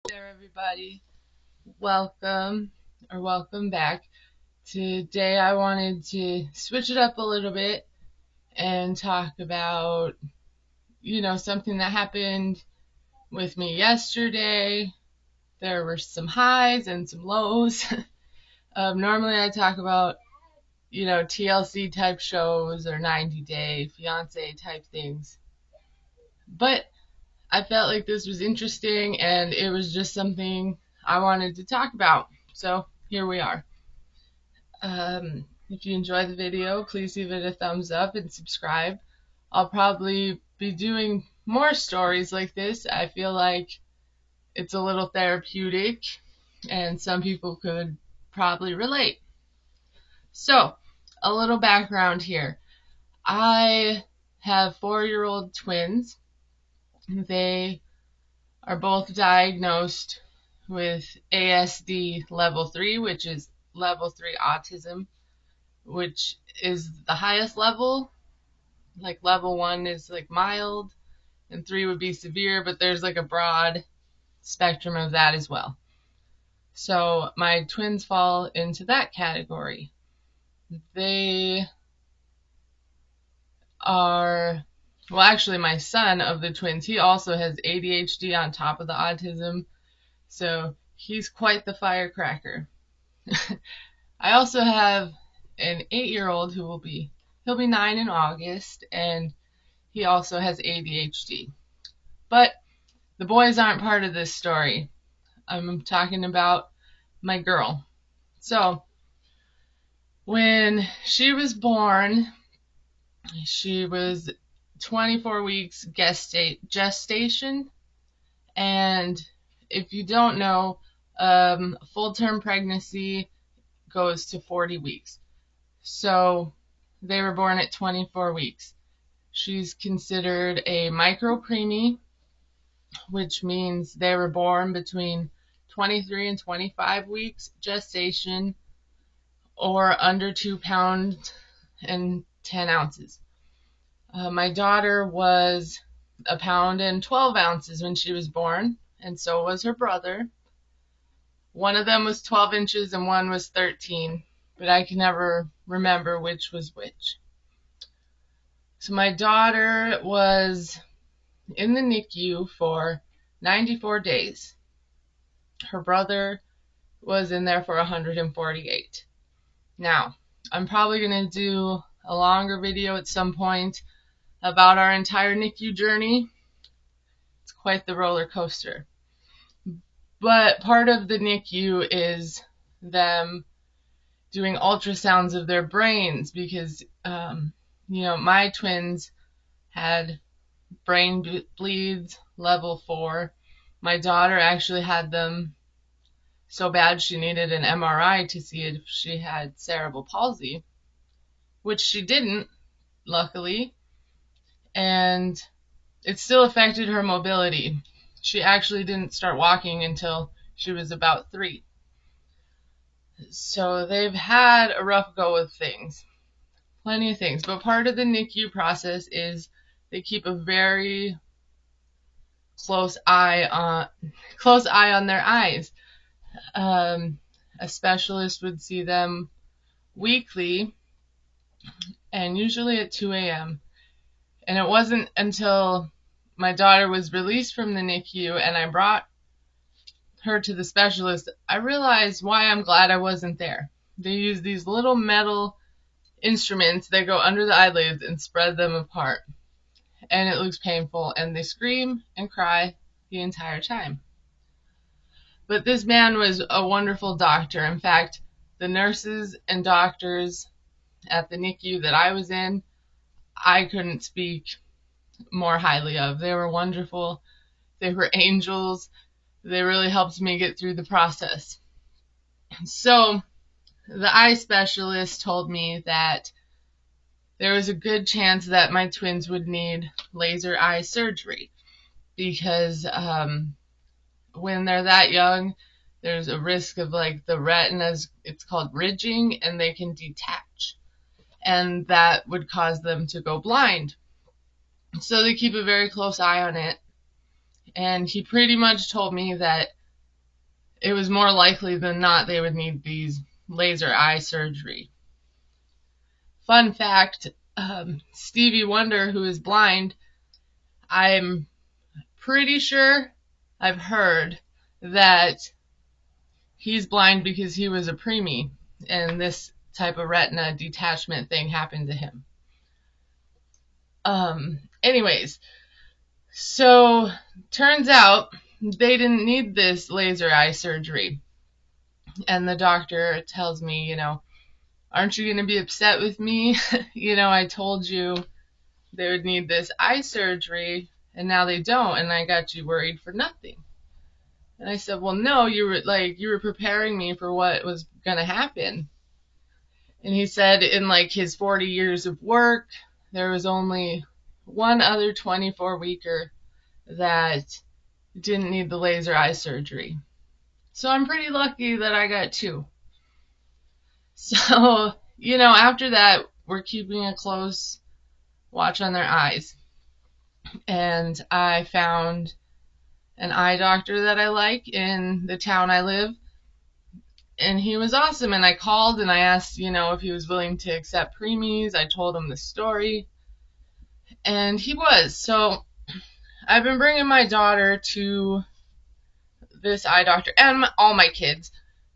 There, everybody. Welcome back. Today I wanted to switch it up a little bit and talk about, something that happened with me yesterday. There were some highs and some lows. Normally I talk about, TLC type shows or 90 Day Fiance type things. But I felt like this was interesting and it was just something I wanted to talk about. So here we are. If you enjoyed the video, please give it a thumbs up and subscribe. I'll probably be doing more stories like this. I feel like it's a little therapeutic and some people could probably relate. So, a little background here. I have 4-year-old twins. They are both diagnosed with ASD level 3, which is level 3 autism, which is the highest level. Like level 1 is like mild and 3 would be severe, but there's like a broad spectrum of that as well. So my twins fall into that category. They are, well, actually my son of the twins, he also has ADHD on top of the autism. So he's quite the firecracker. I also have an 8-year-old he'll be 9 in August, and he also has ADHD. But the boys aren't part of this story. I'm talking about my girl. So when she was born, she was 24 weeks gestation, and if you don't know, full-term pregnancy goes to 40 weeks. So they were born at 24 weeks. She's considered a micro preemie, which means they were born between 23 and 25 weeks gestation, or under 2 pounds and 10 ounces. My daughter was 1 pound and 12 ounces when she was born, and so was her brother. One of them was 12 inches and one was 13, but I can never remember which was which. So my daughter was in the NICU for 94 days. Her brother was in there for 148. Now, I'm probably going to do a longer video at some point about our entire NICU journey. It's quite the roller coaster. But part of the NICU is them doing ultrasounds of their brains because, my twins had brain bleeds level 4. My daughter actually had them so bad she needed an MRI to see if she had cerebral palsy, which she didn't, luckily, and it still affected her mobility. She actually didn't start walking until she was about 3. So they've had a rough go of things. Plenty of things. But part of the NICU process is they keep a very close eye on their eyes. A specialist would see them weekly and usually at 2 a.m. And it wasn't until my daughter was released from the NICU and I brought her to the specialist, I realized why I'm glad I wasn't there. They use these little metal instruments that go under the eyelids and spread them apart. And it looks painful, and they scream and cry the entire time. But this man was a wonderful doctor. In fact, the nurses and doctors at the NICU that I was in, I couldn't speak more highly of. They were wonderful. They were angels. They really helped me get through the process. So the eye specialist told me that there was a good chance that my twins would need laser eye surgery because when they're that young, there's a risk of like the retinas, it's called ridging, and they can detach, and that would cause them to go blind. So they keep a very close eye on it, and he pretty much told me that it was more likely than not they would need these laser eye surgery. Fun fact, Stevie Wonder, who is blind, I'm pretty sure I've heard that he's blind because he was a preemie, and this type of retina detachment thing happened to him. Anyways, so turns out they didn't need this laser eye surgery. And the doctor tells me, aren't you going to be upset with me? I told you they would need this eye surgery, and now they don't, and I got you worried for nothing. And I said, well, no, you were preparing me for what was going to happen. And he said in his 40 years of work, there was only one other 24-weeker that didn't need the laser eye surgery. So I'm pretty lucky that I got two. So, after that, we're keeping a close watch on their eyes. And I found an eye doctor that I like in the town I live. And he was awesome. And I called and I asked, if he was willing to accept preemies. I told him the story. And he was. So I've been bringing my daughter to this eye doctor, and all my kids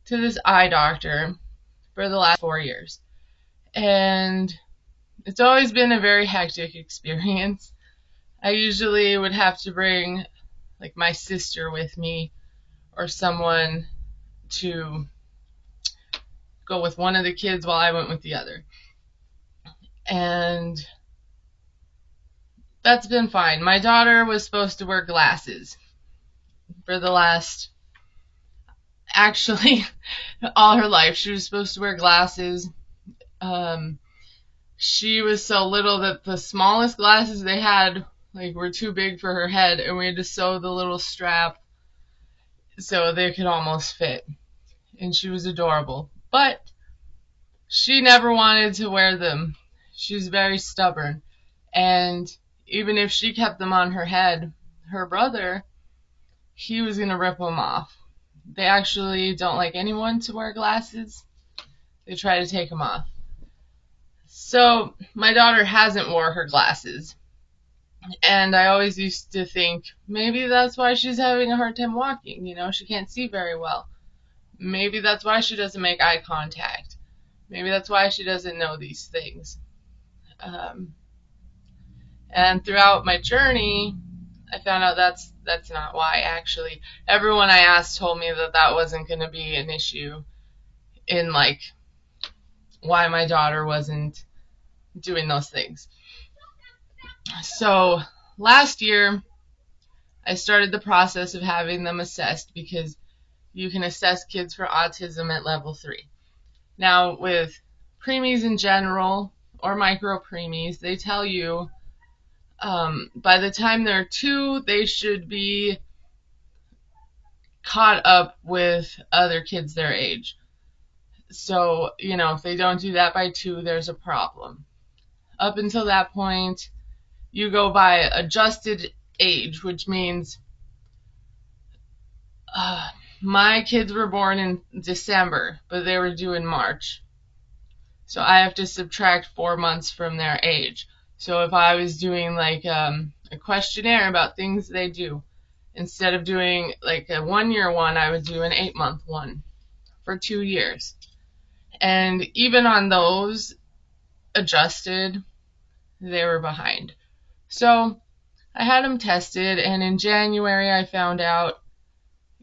to this eye doctor for the last 4 years. And it's always been a very hectic experience. I usually would have to bring my sister with me or someone to go with one of the kids while I went with the other. And that's been fine. My daughter was supposed to wear glasses for the last, actually, all her life. She was supposed to wear glasses. She was so little that the smallest glasses they had were too big for her head, and we had to sew the little strap so they could almost fit. And she was adorable. But she never wanted to wear them. She was very stubborn. And even if she kept them on her head, her brother, he was going to rip them off. They actually don't like anyone to wear glasses. They try to take them off. So my daughter hasn't wore her glasses. And I always used to think, maybe that's why she's having a hard time walking. She can't see very well. Maybe that's why she doesn't make eye contact. Maybe that's why she doesn't know these things. And throughout my journey, I found out that's not why, actually. Everyone I asked told me that wasn't going to be an issue in why my daughter wasn't doing those things. So last year, I started the process of having them assessed, because you can assess kids for autism at level 3. Now, with preemies in general, or micro preemies, they tell you by the time they're 2, they should be caught up with other kids their age. So, if they don't do that by 2, there's a problem. Up until that point, you go by adjusted age, which means my kids were born in December, but they were due in March. So I have to subtract 4 months from their age. So if I was doing a questionnaire about things they do, instead of doing a 1-year one, I would do an 8-month one for 2 years. And even on those adjusted, they were behind. So I had them tested, and in January I found out,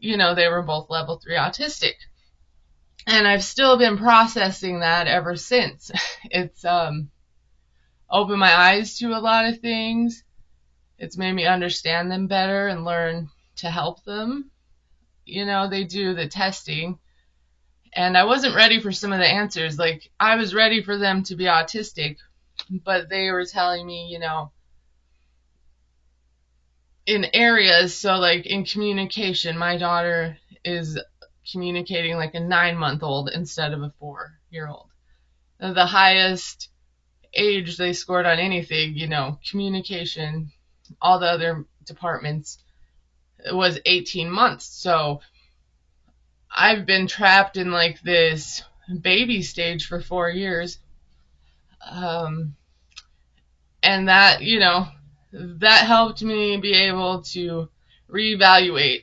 they were both level 3 autistic. And I've still been processing that ever since. It's opened my eyes to a lot of things. It's made me understand them better and learn to help them. They do the testing, and I wasn't ready for some of the answers. I was ready for them to be autistic, but they were telling me, in areas, so in communication, my daughter is communicating like a 9-month-old instead of a 4-year-old. The highest age they scored on anything, communication, all the other departments, was 18 months. So I've been trapped in like this baby stage for 4 years. Um, and that, that helped me be able to reevaluate,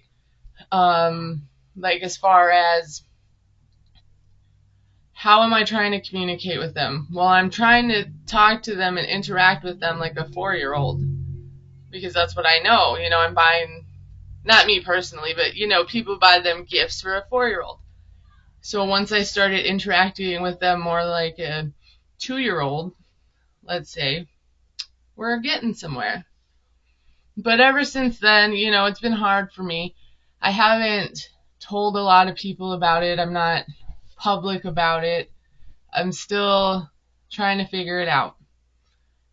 like as far as how am I trying to communicate with them? Well, I'm trying to talk to them and interact with them like a 4-year-old because that's what I know. I'm buying, not me personally, but people buy them gifts for a 4-year-old. So once I started interacting with them more like a 2-year-old, let's say, we're getting somewhere. But ever since then, it's been hard for me. I haven't told a lot of people about it. I'm not public about it. I'm still trying to figure it out.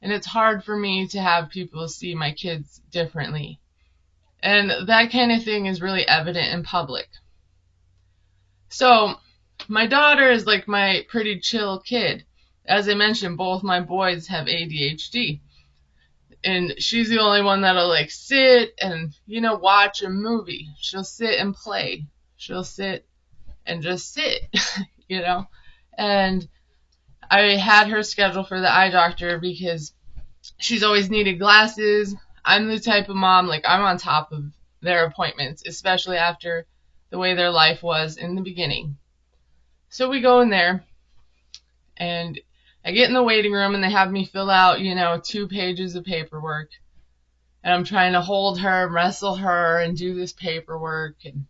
And it's hard for me to have people see my kids differently. And that kind of thing is really evident in public. So, my daughter is like my pretty chill kid. As I mentioned, both my boys have ADHD. And she's the only one that'll like sit and, watch a movie. She'll sit and play. She'll sit and just sit, And I had her scheduled for the eye doctor because she's always needed glasses. I'm the type of mom, like I'm on top of their appointments, especially after the way their life was in the beginning. So we go in there and I get in the waiting room and they have me fill out, 2 pages of paperwork. And I'm trying to hold her, wrestle her, and do this paperwork. And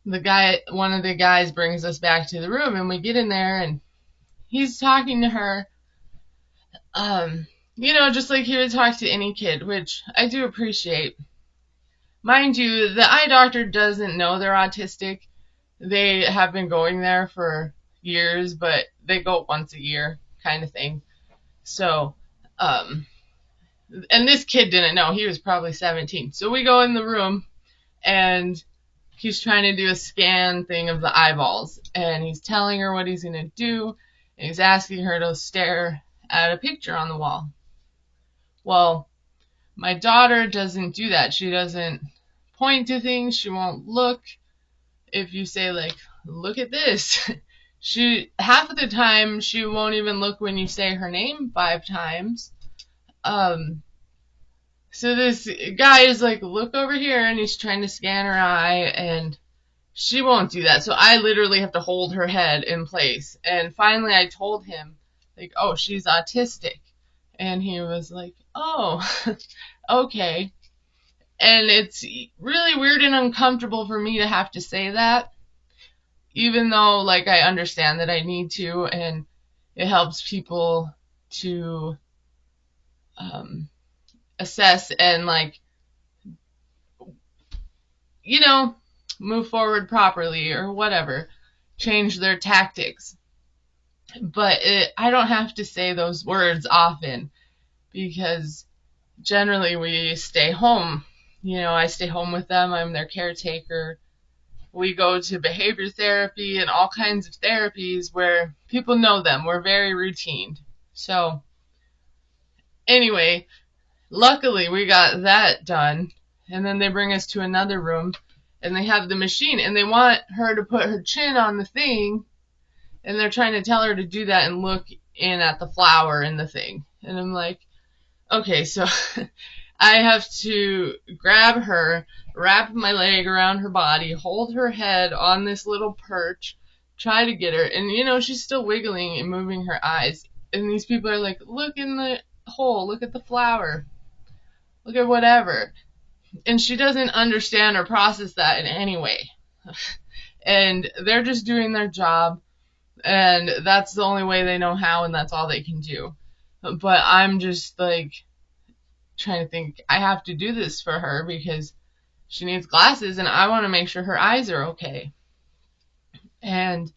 one of the guys brings us back to the room and we get in there and he's talking to her, just like he would talk to any kid, which I do appreciate. Mind you, the eye doctor doesn't know they're autistic. They have been going there for years, but they go once a year kind of thing. So, and this kid didn't know. He was probably 17. So we go in the room and he's trying to do a scan thing of the eyeballs. And he's telling her what he's going to do. And he's asking her to stare at a picture on the wall. Well, my daughter doesn't do that. She doesn't point to things. She won't look. If you say, like, look at this, half of the time she won't even look when you say her name 5 times. So this guy is like, look over here, and he's trying to scan her eye, and she won't do that. So I literally have to hold her head in place. And finally I told him, like, oh, she's autistic. And he was like, oh, okay. And it's really weird and uncomfortable for me to have to say that, even though, like, I understand that I need to, and it helps people to assess and, like, move forward properly or whatever, change their tactics. But I don't have to say those words often because generally we stay home. I stay home with them. I'm their caretaker. We go to behavior therapy and all kinds of therapies where people know them. We're very routine. So anyway, luckily we got that done. And then they bring us to another room and they have the machine and they want her to put her chin on the thing. And they're trying to tell her to do that and look in at the flower in the thing. And I'm like, okay, so I have to grab her, wrap my leg around her body, hold her head on this little perch, try to get her. And, she's still wiggling and moving her eyes. And these people are like, look in the hole, look at the flower, look at whatever. And she doesn't understand or process that in any way. And they're just doing their job. And that's the only way they know how, and that's all they can do. But I'm just, like, trying to think, I have to do this for her because she needs glasses, and I want to make sure her eyes are okay. And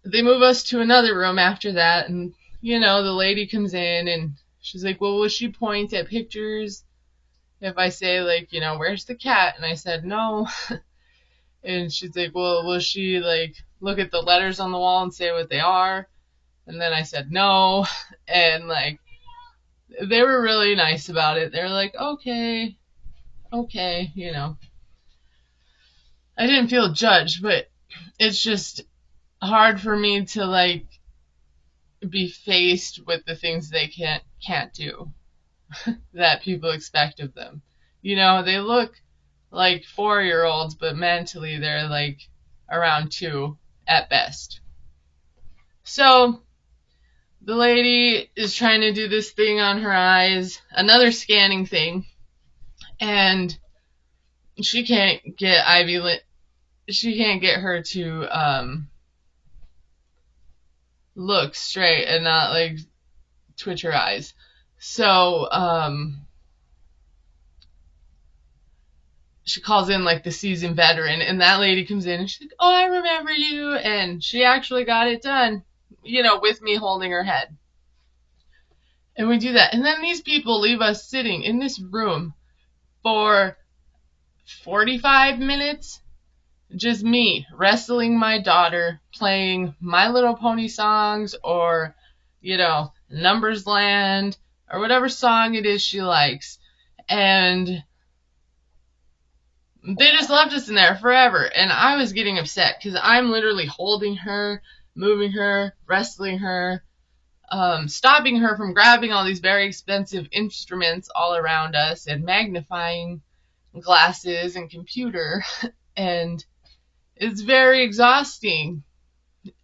they move us to another room after that, and, the lady comes in, and she's like, well, will she point at pictures if I say, like, where's the cat? And I said, no. And she's like, well, will she, like, look at the letters on the wall and say what they are? And then I said no. And, like, they were really nice about it. They were like, okay. I didn't feel judged, but it's just hard for me to like be faced with the things they can't do that people expect of them. You know, they look like 4-year-olds, but mentally they're like around 2 at best. So the lady is trying to do this thing on her eyes, another scanning thing, and she can't get she can't get her to look straight and not like twitch her eyes. So she calls in like the seasoned veteran, and that lady comes in and she's like, "Oh, I remember you," and she actually got it done, you know, with me holding her head. And we do that, and then these people leave us sitting in this room for 45 minutes, just me wrestling my daughter, playing My Little Pony songs, or, you know, Numbers Land, or whatever song it is she likes. And they just left us in there forever. And I was getting upset because I'm literally holding her, moving her, wrestling her, stopping her from grabbing all these very expensive instruments all around us, and magnifying glasses and computer. And it's very exhausting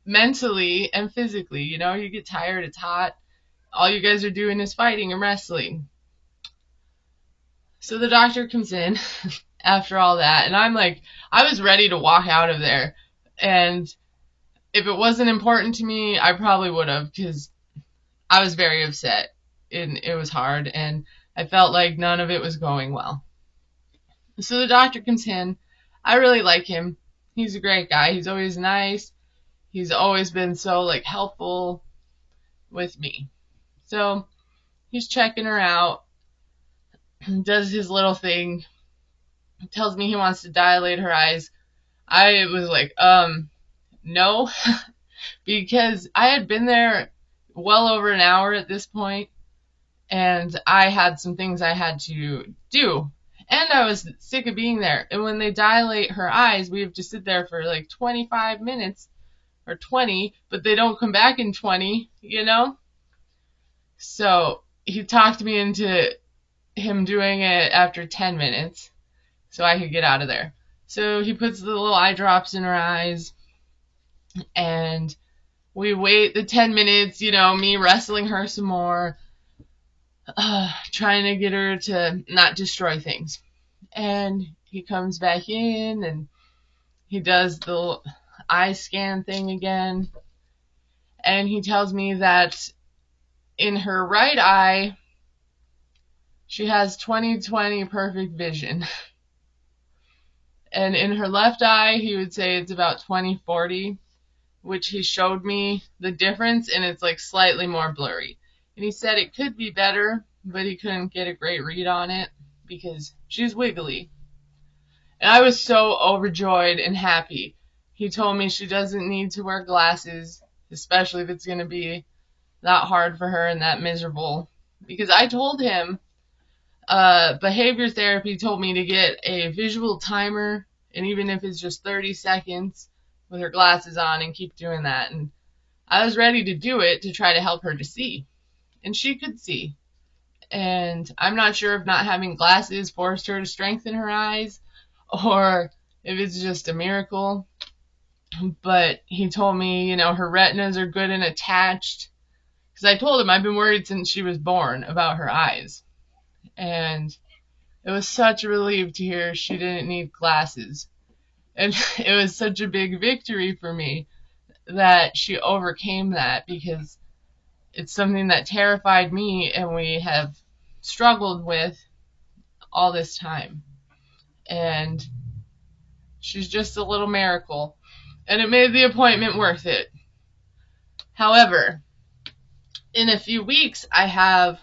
mentally and physically. You know, you get tired, it's hot. All you guys are doing is fighting and wrestling. So the doctor comes in after all that, and I'm like, I was ready to walk out of there. And if it wasn't important to me, I probably would have, because I was very upset. And it was hard, and I felt like none of it was going well. So the doctor comes in. I really like him. He's a great guy. He's always nice. He's always been so like helpful with me. So he's checking her out, does his little thing, tells me he wants to dilate her eyes. I was like, no, because I had been there well over an hour at this point, and I had some things I had to do. And I was sick of being there. And when they dilate her eyes, we have to sit there for like 25 minutes or 20, but they don't come back in 20, you know? So he talked me into him doing it after 10 minutes so I could get out of there. So he puts the little eye drops in her eyes, and we wait the 10 minutes, you know, me wrestling her some more, trying to get her to not destroy things. And he comes back in, and he does the eye scan thing again, and he tells me that in her right eye she has 20/20 perfect vision, and in her left eye he would say it's about 20/40, which he showed me the difference, and it's like slightly more blurry. And he said it could be better, but he couldn't get a great read on it because she's wiggly. And I was so overjoyed and happy. He told me she doesn't need to wear glasses, especially if it's going to be that hard for her and that miserable. Because I told him behavior therapy told me to get a visual timer, and even if it's just 30 seconds with her glasses on, and keep doing that. And I was ready to do it to try to help her to see. And she could see. And I'm not sure if not having glasses forced her to strengthen her eyes, or if it's just a miracle. But he told me, you know, her retinas are good and attached. Because I told him I've been worried since she was born about her eyes. And it was such a relief to hear she didn't need glasses. And it was such a big victory for me that she overcame that, because it's something that terrified me and we have struggled with all this time. And she's just a little miracle. And it made the appointment worth it. However, in a few weeks, I have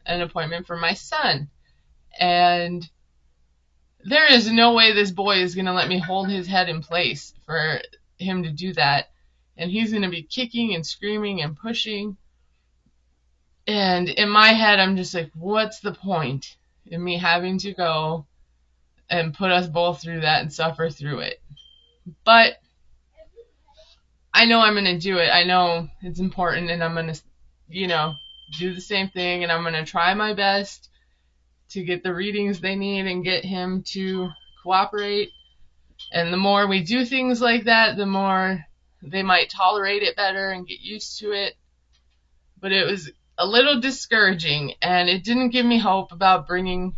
an appointment for my son. And there is no way this boy is going to let me hold his head in place for him to do that. And he's going to be kicking and screaming and pushing. And in my head, I'm just like, what's the point in me having to go and put us both through that and suffer through it. But I know I'm going to do it. I know it's important, and I'm going to, do the same thing, and I'm going to try my best to get the readings they need and get him to cooperate. And the more we do things like that, the more they might tolerate it better and get used to it. But it was a little discouraging, and it didn't give me hope about bringing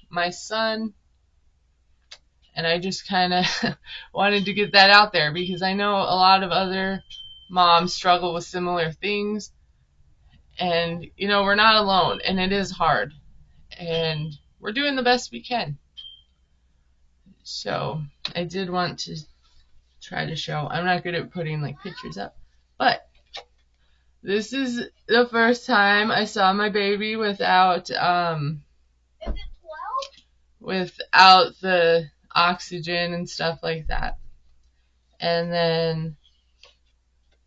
my son. And I just kind of wanted to get that out there, because I know a lot of other moms struggle with similar things. And, we're not alone, and it is hard. And we're doing the best we can. So I did want to try to show. I'm not good at putting pictures up, but this is the first time I saw my baby without the oxygen and stuff like that. And then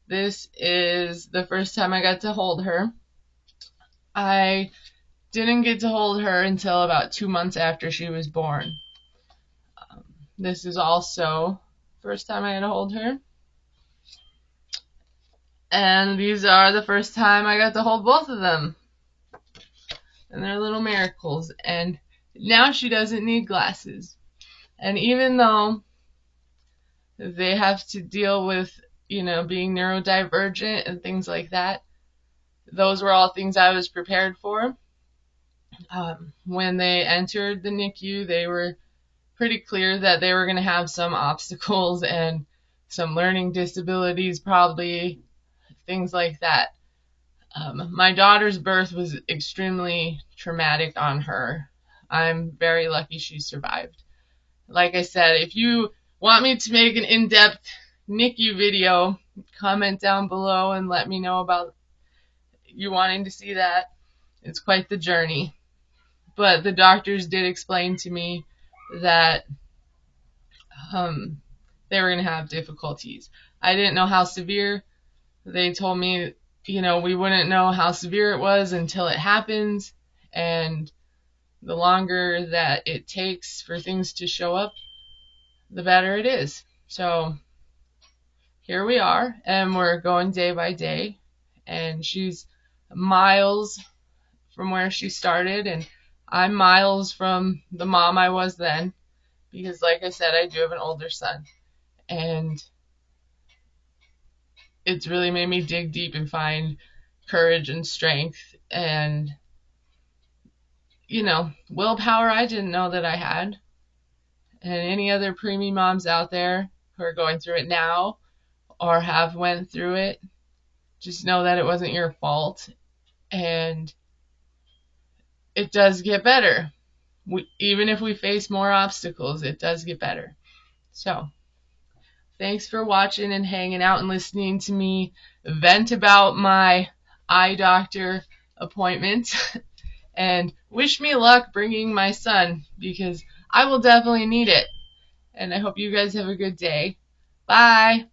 this is the first time I got to hold her. I didn't get to hold her until about 2 months after she was born. This is also first time I had to hold her. And these are the first time I got to hold both of them. And they're little miracles. And now she doesn't need glasses. And even though they have to deal with, being neurodivergent and things like that, those were all things I was prepared for. When they entered the NICU, they were pretty clear that they were going to have some obstacles and some learning disabilities, probably, things like that. My daughter's birth was extremely traumatic on her. I'm very lucky she survived. Like I said, if you want me to make an in-depth NICU video, comment down below and let me know about you wanting to see that. It's quite the journey. But the doctors did explain to me that they were going to have difficulties. I didn't know how severe. They told me, we wouldn't know how severe it was until it happens, and the longer that it takes for things to show up, the better it is. So here we are, and we're going day by day, and she's miles from where she started, and I'm miles from the mom I was then, because like I said, I do have an older son, and it's really made me dig deep and find courage and strength and, willpower I didn't know that I had. And any other preemie moms out there who are going through it now or have went through it, just know that it wasn't your fault, and it does get better. Even if we face more obstacles, it does get better. So thanks for watching and hanging out and listening to me vent about my eye doctor appointment. And wish me luck bringing my son, because I will definitely need it. And I hope you guys have a good day. Bye.